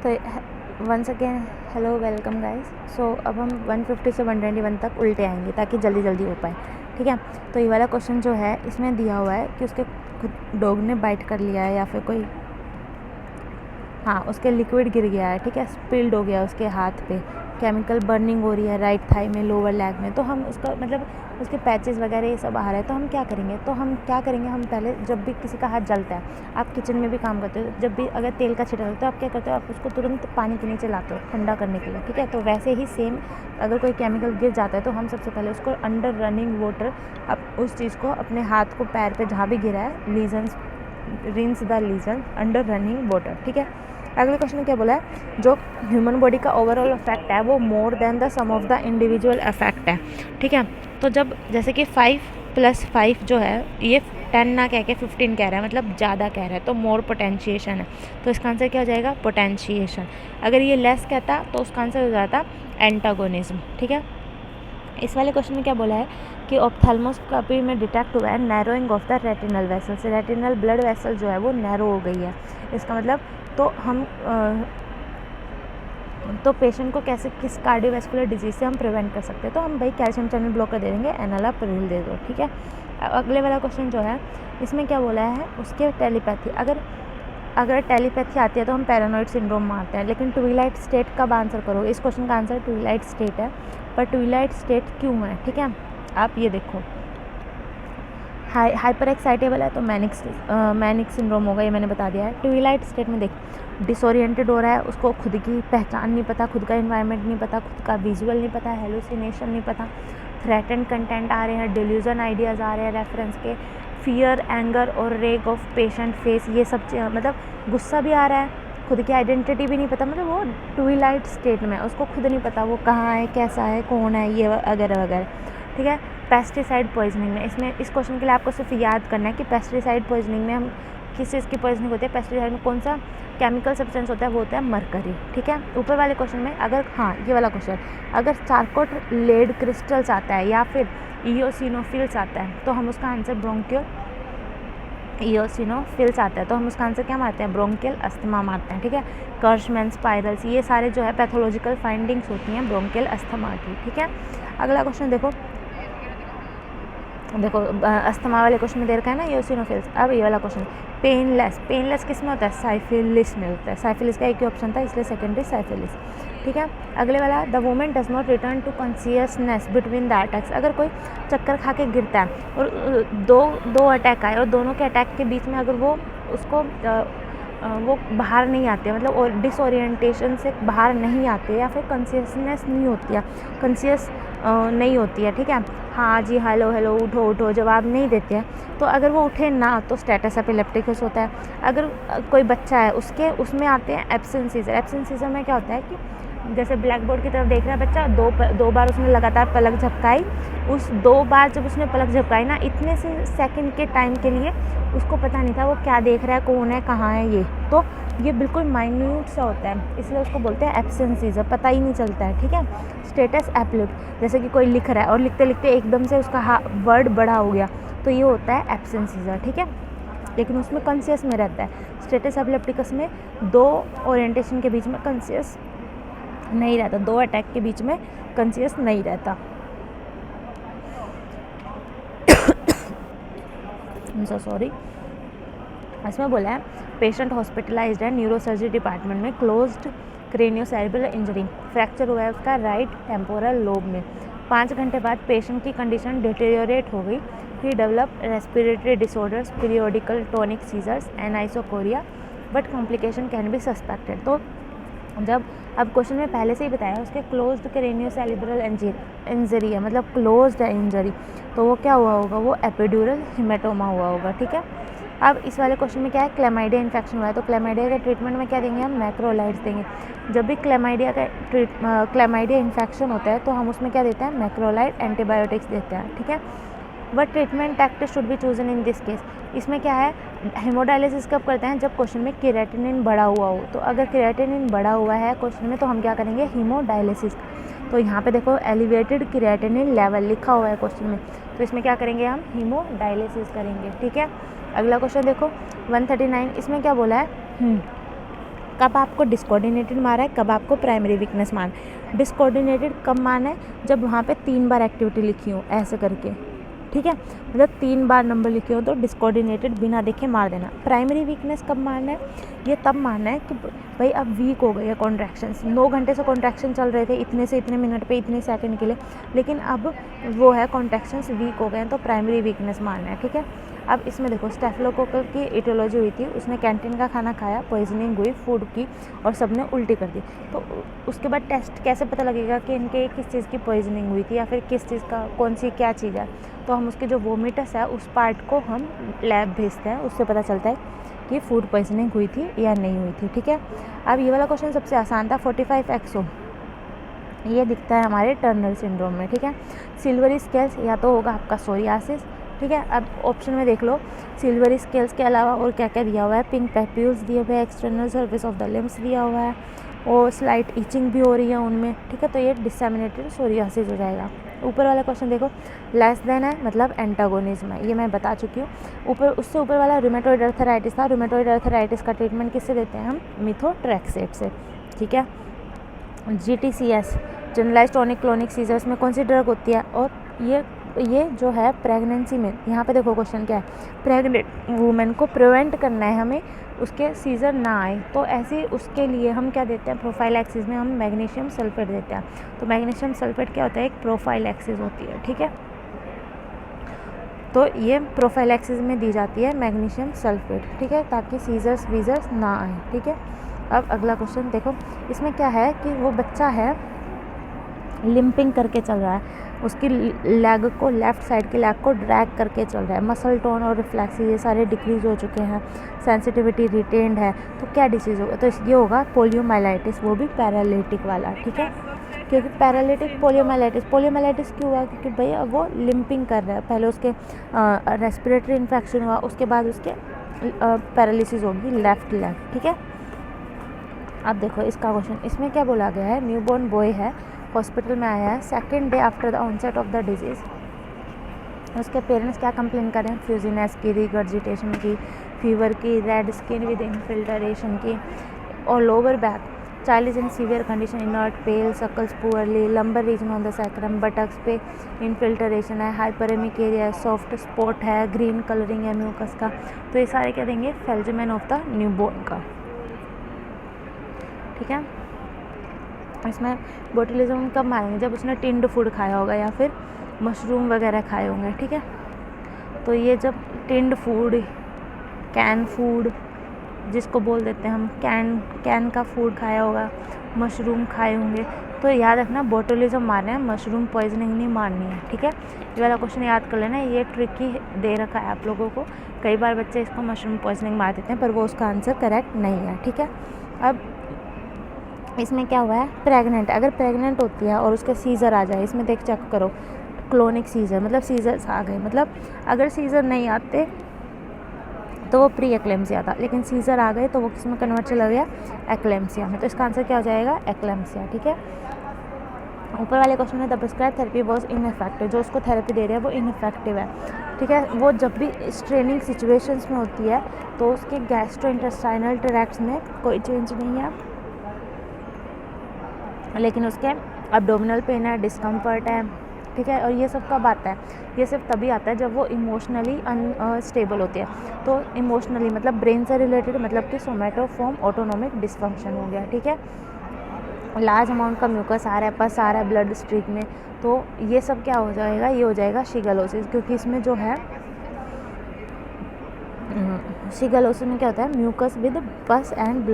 तो once again hello welcome guys. So अब हम 150 से 121 तक उल्टे आएंगे ताकि जल्दी जल्दी हो पाए। ठीक है, तो ये वाला क्वेश्चन जो है इसमें दिया हुआ है कि उसके डॉग ने बाइट कर लिया है या फिर कोई उसके लिक्विड गिर गया है। ठीक है, स्पिल्ड हो गया उसके हाथ पे, केमिकल बर्निंग हो रही है राइट थाई में, लोअर लेग में। तो हम उसका मतलब उसके पैचेस वगैरह ये सब आ रहा है। तो हम क्या करेंगे, हम पहले जब भी किसी का हाथ जलता है, आप किचन में भी काम करते हो, जब भी अगर तेल का छिड़का होता है तो आप क्या करते हो, आप उसको तुरंत पानी के नीचे लाते हो ठंडा करने के लिए। ठीक है, तो वैसे ही सेम अगर कोई केमिकल गिर जाता है तो हम सबसे पहले उसको अंडर रनिंग वाटर, अब उस चीज़ को अपने हाथ को पैर पे जहाँ भी गिरा है, lesions rinse the lesion under running water. ठीक है, अगले क्वेश्चन में क्या बोला है, जो ह्यूमन बॉडी का ओवरऑल इफेक्ट है वो more than the sum of the individual effect है। ठीक है, तो जब जैसे कि 5 + 5 जो है ये 10 ना कह के 15 कह रहा है, मतलब ज़्यादा कह रहा है, तो मोर पोटेंशिएशन है। तो इसका आंसर क्या हो जाएगा, पोटेंशिएशन। अगर ये लेस कहता तो उसका आंसर हो जाता एंटागोनिज्म। ठीक है, इस वाले क्वेश्चन में क्या बोला है कि ऑप्थेल्मोस्कोपी में डिटेक्ट हुआ है narrowing of the retinal vessels. Retinal blood vessel जो है वो नैरो हो गई है। इसका मतलब तो हम तो पेशेंट को कैसे किस कार्डियोवैस्कुलर डिजीज से हम प्रिवेंट कर सकते हैं, तो हम भाई कैल्शियम चैनल ब्लॉकर दे देंगे, एनालाप्रिल दे दो। ठीक है, अगले वाला क्वेश्चन जो है इसमें क्या बोला है, उसके टेलीपैथी, अगर टेलीपैथी आती है तो हम पैरानॉइड सिंड्रोम मारते हैं। लेकिन ट्विलाइट स्टेट कब आंसर करो, इस क्वेश्चन का आंसर ट्विलाइट स्टेट है। पर ट्विलाइट स्टेट क्यों है, ठीक है, आप ये देखो, हाइपर एक्साइटेबल है तो मैनिक सिंड्रोम होगा, ये मैंने बता दिया है। ट्विलाइट स्टेट में देख डिसोरिएंटेड हो रहा है, उसको खुद की पहचान नहीं पता, खुद का इन्वायरमेंट नहीं पता, खुद का विजुअल नहीं पता, हेलुसिनेशन नहीं पता, थ्रेटेंड कंटेंट आ रहे हैं, डिल्यूजन आइडियाज़ आ रहे हैं रेफरेंस के, फियर, एंगर और रेग ऑफ पेशेंट फेस, ये सब मतलब गुस्सा भी आ रहा है, खुद की आइडेंटिटी भी नहीं पता, मतलब वो ट्विलाइट स्टेट में, उसको खुद नहीं पता वो कहाँ है, कैसा है, कौन है, ये वगैरह वगैरह। ठीक है, पेस्टिसाइड पॉइजनिंग में, इसमें इस क्वेश्चन के लिए आपको सिर्फ याद करना है कि पेस्टिसाइड पॉइजनिंग में हम किस चीज़ की पॉइजनिंग होती है, पेस्टिसाइड में कौन सा केमिकल सब्सटेंस होता है, वो होता है मरकरी। ठीक है, ऊपर वाले क्वेश्चन में अगर ये वाला क्वेश्चन, अगर चारकोट लेड क्रिस्टल्स आता है या फिर इयोसिनोफिल्स आता है तो हम उसका आंसर इयोसिनोफिल्स आता है तो हम उसका आंसर क्या मारते हैं, ब्रोंकियल अस्थमा मारते हैं। ठीक है, कर्शमैन स्पाइरल्स, ये सारे जो है पैथोलॉजिकल फाइंडिंग्स होती हैं ब्रोंकियल अस्थमा की। ठीक है, अगला क्वेश्चन देखो अस्थमा वाले क्वेश्चन में दे रखा है ना इयोसिनोफिल्स। अब ये वाला क्वेश्चन, पेनलेस किस में होता है, साइफिलिस में होता है। साइफिलिस का एक ही ऑप्शन था इसलिए सेकेंडरी साइफिलिस। ठीक है, अगले वाला, the women does not return to consciousness between the attacks. अगर कोई चक्कर खा के गिरता है और दो अटैक आए और दोनों के अटैक के बीच में अगर वो उसको वो बाहर नहीं आते, मतलब और डिसोरिएंटेशन से बाहर नहीं आते या फिर कॉन्शियसनेस नहीं होती है, कॉन्शियस नहीं होती है। ठीक है, हाँ जी, हेलो उठो जवाब नहीं देते हैं, तो अगर वो उठे ना तो स्टेटस एपिलेप्टिकस होता है। अगर कोई बच्चा है उसमें आते हैं एब्सेंट सीजर। एब्सेंट सीजर में क्या होता है कि जैसे ब्लैक बोर्ड की तरफ देख रहा है बच्चा, दो बार उसने लगातार पलक झपकाई, उस 2 बार जब उसने पलक झपकाई ना, इतने से सेकंड के टाइम के लिए उसको पता नहीं था वो क्या देख रहा है, कौन है, कहाँ है, ये ये बिल्कुल माइन्यूट सा होता है, इसलिए उसको बोलते हैं एब्सेंट सीजर, पता ही नहीं चलता है। ठीक है, स्टेटस एपिलेप्टिक, जैसे कि कोई लिख रहा है और लिखते लिखते एकदम से उसका वर्ड बड़ा हो गया तो ये होता है एब्सेंट सीजर। ठीक है, लेकिन उसमें कॉन्शियस में रहता है। स्टेटस एपिलेप्टिकस में 2 ओरिएंटेशन के बीच में कॉन्शियस नहीं रहता, 2 अटैक के बीच में कॉन्शियस नहीं रहता। सॉरी, इसमें बोला है पेशेंट हॉस्पिटलाइज्ड है न्यूरोसर्जरी डिपार्टमेंट में, क्लोज्ड क्रेनियोसेरेब्रल इंजरी, फ्रैक्चर हुआ है उसका राइट टेम्पोरल लोब में। 5 घंटे बाद पेशेंट की कंडीशन डिटेरियोरेट हो गई, he develop respiratory disorders, periodical tonic seizures, anisocoria, but complication can be suspected. तो जब अब क्वेश्चन में पहले से ही बताया उसके क्लोज्ड क्रेनियोसेरेब्रल इंजरी है, मतलब क्लोज्ड है इंजरी, तो वो क्या हुआ होगा, वो एपिड्यूरल हिमेटोमा हुआ होगा। ठीक है, अब इस वाले क्वेश्चन में क्या है, क्लेमाइडिया इन्फेक्शन हुआ है, तो क्लेमाइडिया के ट्रीटमेंट में क्या देंगे हम, मैक्रोलाइड्स देंगे। जब भी क्लेमाइडिया इन्फेक्शन होता है तो हम उसमें क्या देते हैं, मैक्रोलाइड एंटीबायोटिक्स देते हैं। ठीक है, but treatment tactics should be chosen in this case. इसमें क्या है, हेमोडायलिसिस कब करते हैं, जब क्वेश्चन में क्रिएटिनिन बढ़ा हुआ हो, तो अगर क्रिएटिनिन बढ़ा हुआ है क्वेश्चन में तो हम क्या करेंगे, हीमोडायलिसिस। तो यहाँ पे देखो एलिवेटेड क्रिएटिनिन लेवल लिखा हुआ है क्वेश्चन में, तो इसमें क्या करेंगे हम, हीमोडायलिसिस करेंगे। ठीक है, अगला क्वेश्चन देखो 139, इसमें क्या बोला है, कब आपको डिसकोऑर्डिनेटेड मारा है, कब आपको प्राइमरी वीकनेस मारा है। डिसकोऑर्डिनेटेड कब माना है, जब वहाँ पे 3 बार एक्टिविटी लिखी हो ऐसे करके, ठीक है, मतलब 3 बार नंबर लिखे हो तो डिसकोऑर्डिनेटेड बिना देखे मार देना। प्राइमरी वीकनेस कब मारना है, ये तब मारना है कि भाई अब वीक हो गई है कॉन्ट्रैक्शंस, 9 घंटे से कॉन्ट्रैक्शन चल रहे थे इतने से इतने मिनट पे इतने सेकंड के लिए, लेकिन अब वो है कॉन्ट्रैक्शंस वीक हो गए हैं, तो प्राइमरी वीकनेस मारना है, ठीक है। अब इसमें देखो स्टेफिलोकोकस की इटियोलॉजी हुई थी, उसने कैंटीन का खाना खाया, पॉइजनिंग हुई फूड की और सबने उल्टी कर दी। तो उसके बाद टेस्ट कैसे पता लगेगा कि इनके किस चीज़ की पॉइजनिंग हुई थी या फिर किस चीज़ का कौन सी क्या चीज़ है। तो हम उसके जो वोमिटस है उस पार्ट को हम लैब भेजते हैं, उससे पता चलता है कि फूड पॉइजनिंग हुई थी या नहीं हुई थी, ठीक है। अब ये वाला क्वेश्चन सबसे आसान था, 45XO ये दिखता है हमारे टर्नर सिंड्रोम में, ठीक है। सिल्वरी स्केल्स या तो होगा आपका सोरियासिस, ठीक है। अब ऑप्शन में देख लो सिल्वरी स्केल्स के अलावा और क्या क्या दिया हुआ है, पिंक पैप्यूल्स दिए हुए हैं, external surface of the limbs दिया हुआ है और स्लाइट इचिंग भी हो रही है उनमें, ठीक है। तो ये डिसेमिनेटेड सोरियासिस हो जाएगा। ऊपर वाला क्वेश्चन देखो लेस देन है मतलब एंटागोनिज्म है, ये मैं बता चुकी हूँ। ऊपर उससे ऊपर वाला रूमेटॉइड अर्थराइटिस था, रूमेटॉइड अर्थराइटिस का ट्रीटमेंट किससे देते हैं हम, मिथोट्रेक्सेट से, ठीक है। GTCS generalised tonic clonic seizures में कौन सी ड्रग होती है, और ये जो है प्रेगनेंसी में, यहाँ पे देखो क्वेश्चन क्या है, प्रेग्नेंट वूमेन को प्रिवेंट करना है हमें उसके सीज़र ना आए, तो ऐसे उसके लिए हम क्या देते हैं, प्रोफाइलैक्सिस में हम मैग्नीशियम सल्फेट देते हैं। तो मैग्नीशियम सल्फेट क्या होता है, एक प्रोफाइलैक्सिस होती है, ठीक है। तो ये प्रोफाइलैक्सिस में दी जाती है मैग्नीशियम सल्फेट, ठीक है, ताकि सीजर्स वीजर्स ना आए, ठीक है। अब अगला क्वेश्चन देखो, इसमें क्या है कि वो बच्चा है लिम्पिंग करके चल रहा है, उसकी लेग को, लेफ़्ट साइड की लेग को ड्रैग करके चल रहा है, मसल टोन और रिफ्लेक्स ये सारे डिक्रीज हो चुके हैं, सेंसिटिविटी रिटेन्ड है, तो क्या डिसीज़ होगा, तो ये होगा पोलियोमाइलाइटिस, वो भी पैरालिटिक वाला, ठीक है। क्योंकि पैरालिटिक पोलियोमाइलाइटिस क्यों हुआ, क्योंकि भैया वो लिम्पिंग कर रहा है, पहले उसके रेस्पिरेटरी इन्फेक्शन हुआ, उसके बाद उसके पैरालिसिस होगी लेफ़्ट लेग, ठीक है। अब देखो इसका क्वेश्चन, इसमें क्या बोला गया है, न्यूबॉर्न बॉय है, हॉस्पिटल में आया है, second day after the onset of the disease, उसके पेरेंट्स क्या कंप्लेन कर रहे हैं, फ्यूजिनेस की, रिगर्जिटेशन की, फीवर की, रेड स्किन विद इन्फिल्ट्रेशन की और lower back, child is in severe condition, inert, pale, suckles poorly, lumbar region on the sacrum, buttocks पे इन्फिल्ट्रेशन है, हाइपरेमिक एरिया है, सॉफ्ट स्पॉट है, ग्रीन कलरिंग है म्यूकस का, तो ये सारे क्या देंगे, फेल्जमेन ऑफ द न्यूबॉर्न का, ठीक है। इसमें बोtulism कब मारेंगे, जब उसने टिंड फूड खाया होगा या फिर मशरूम वगैरह खाए होंगे, ठीक है। तो ये जब टिंड फूड, कैन फूड जिसको बोल देते हैं हम, कैन का फूड खाया होगा, मशरूम खाए होंगे, तो याद रखना बोtulism मारना है, मशरूम पॉइजनिंग नहीं मारनी है, ठीक है। ये वाला क्वेश्चन याद कर लेना, ये ट्रिकी दे रखा है आप लोगों को, कई बार बच्चे इसको मशरूम पॉइजनिंग मार देते हैं पर वो उसका आंसर करेक्ट नहीं है, ठीक है। अब इसमें क्या हुआ है, प्रेग्नेंट, अगर प्रेग्नेंट होती है और उसका सीज़र आ जाए, इसमें देख चेक करो, क्लोनिक सीज़र मतलब सीज़र्स आ गए, मतलब अगर सीज़र नहीं आते तो वो प्री एक्लेम्सिया था, लेकिन सीज़र आ गए तो वो किस में कन्वर्ट चला गया, एक्लेम्सिया में, तो इसका आंसर क्या हो जाएगा, एक्लेम्सिया, ठीक है। ऊपर वाले क्वेश्चन में the prescribe therapy was ineffective, जो उसको थेरेपी दे रहे हैं वो इनइफेक्टिव है, ठीक है। वो जब भी स्ट्रेनिंग सिचुएशंस में होती है तो उसके गैस्ट्रोइंटेस्टाइनल ट्रैक्ट्स में कोई चेंज नहीं है, लेकिन उसके एब्डोमिनल पेन है, डिस्कम्फर्ट है, ठीक है। और ये सब कब आता है, ये सिर्फ तभी आता है जब वो इमोशनली अनस्टेबल होती है, तो इमोशनली मतलब ब्रेन से रिलेटेड, मतलब कि सोमेटोफॉर्म ऑटोनोमिक डिसफंक्शन हो गया, ठीक है। लार्ज अमाउंट का म्यूकस आ रहा है, पस आ रहा है ब्लड स्ट्रीक में, तो ये सब क्या हो जाएगा, ये हो जाएगा शिगलोसिस, क्योंकि इसमें जो है शिगलोसिस में क्या होता है, म्यूकस विद पस एंड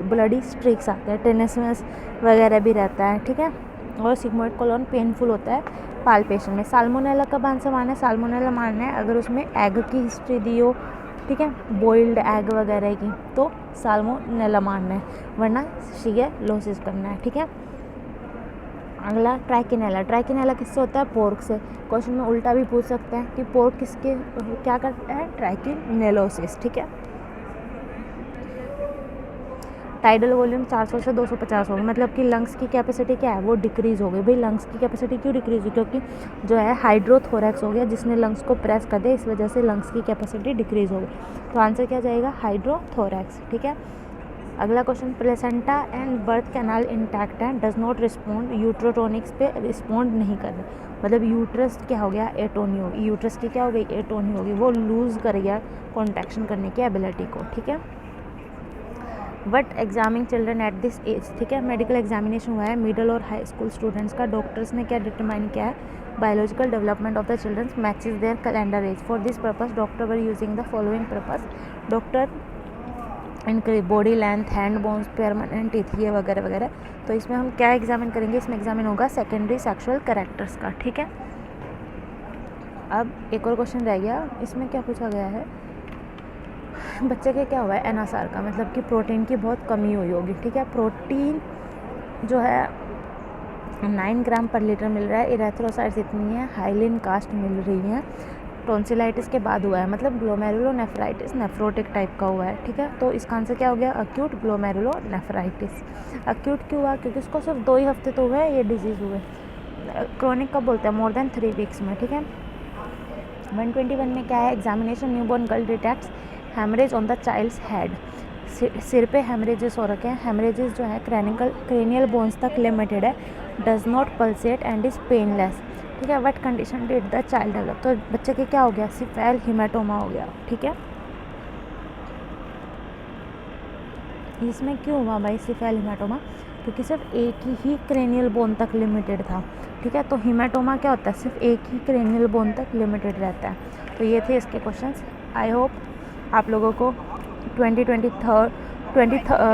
ब्लडी स्ट्रीक्स आते हैं, टेनेसनेस वगैरह भी रहता है, ठीक है। और सिग्मोइड कोलोन पेनफुल होता है पाल्पेशन में। साल्मोनेला कब आंसर मारना है, साल्मोनेला मारना है अगर उसमें एग की हिस्ट्री दी हो, ठीक है, बॉइल्ड एग वगैरह की, तो साल्मोनेला मारना है, वरना शिगलोसिस करना है, ठीक है। अगला ट्राइकिनेला, ट्राइकिनेला किससे होता है, पोर्क से। क्वेश्चन में उल्टा भी पूछ सकते हैं कि पोर्क किसके क्या करता है, ट्राइकिनेलोसिस, ठीक है। टाइडल वॉल्यूम 400 से 250 हो गई, मतलब कि लंग्स की कैपेसिटी क्या है, वो डिक्रीज़ हो गई। भाई लंग्स की कैपेसिटी क्यों डिक्रीज़ हुई, क्योंकि जो है हाइड्रोथोरैक्स हो गया, जिसने लंग्स को प्रेस कर दिया, इस वजह से लंग्स की कैपेसिटी डिक्रीज़ हो गई। तो आंसर क्या जाएगा, हाइड्रोथोरैक्स, ठीक है। अगला question, placenta and birth canal intact है, डज नॉट रिस्पॉन्ड, यूट्रोटोनिक्स पे रिस्पॉन्ड नहीं कर रहे, मतलब यूट्रस क्या हो गया, एटोनी होगी, यूट्रस की क्या हो गई, एटोनी होगी, वो लूज़ कर गया कॉन्ट्रैक्शन करने की एबिलिटी को, ठीक है। But examining children at this age, ठीक है, मेडिकल एग्जामिनेशन हुआ है मिडिल और हाई स्कूल स्टूडेंट्स का, डॉक्टर्स ने क्या डिटरमाइन किया है, biological development of the childrens matches their calendar age, for this purpose doctor were using the following purpose, doctor इनके body length, hand bones, permanent teeth, ये वगैरह वगैरह। तो इसमें हम क्या एग्जामिन करेंगे, इसमें एग्जामिन होगा सेकेंडरी सेक्सुअल कैरेक्टर्स का, ठीक है। अब एक और क्वेश्चन रह गया, इसमें क्या पूछा गया है, बच्चे के क्या हुआ है, एनएसआर का, मतलब कि प्रोटीन की बहुत कमी हुई होगी, ठीक है। प्रोटीन जो है 9 ग्राम पर लीटर मिल रहा है, इरेथ्रोसाइट्स इतनी है, हाइलिन कास्ट मिल रही है, टॉन्सिलाइटिस के बाद हुआ है, मतलब ग्लोमेरुलोनेफ्राइटिस नेफ्रोटिक टाइप का हुआ है, ठीक है। तो इसका आंसर क्या हो गया, अक्यूट ग्लोमेरुलोनेफ्राइटिस। अक्यूट क्यों हुआ, क्योंकि इसको सिर्फ 2 ही हफ्ते तो हुए ये डिजीज़ हुए। क्रोनिक कब बोलते हैं, मोर देन 3 वीक्स में, ठीक है। 121 में क्या है, examination newborn girl detects haemorrhage on the child's head, सिर पे हेमरेजेस हो रखे हैं, हेमरेजेस जो है क्रेनियल बोन्स तक लिमिटेड है, does not pulsate and is painless, ठीक है। What condition did the child develop, तो बच्चे के क्या हो गया, सिफेल हिमेटोमा हो गया, ठीक है। इसमें क्यों हुआ भाई सिफेल हिमेटोमा, क्योंकि सिर्फ एक ही क्रेनियल बोन तक लिमिटेड था, ठीक है। तो हिमेटोमा क्या होता है, सिर्फ एक ही क्रेनियल बोन तक लिमिटेड रहता है। तो ये थे इसके क्वेश्चंस। आई होप आप लोगों को 2023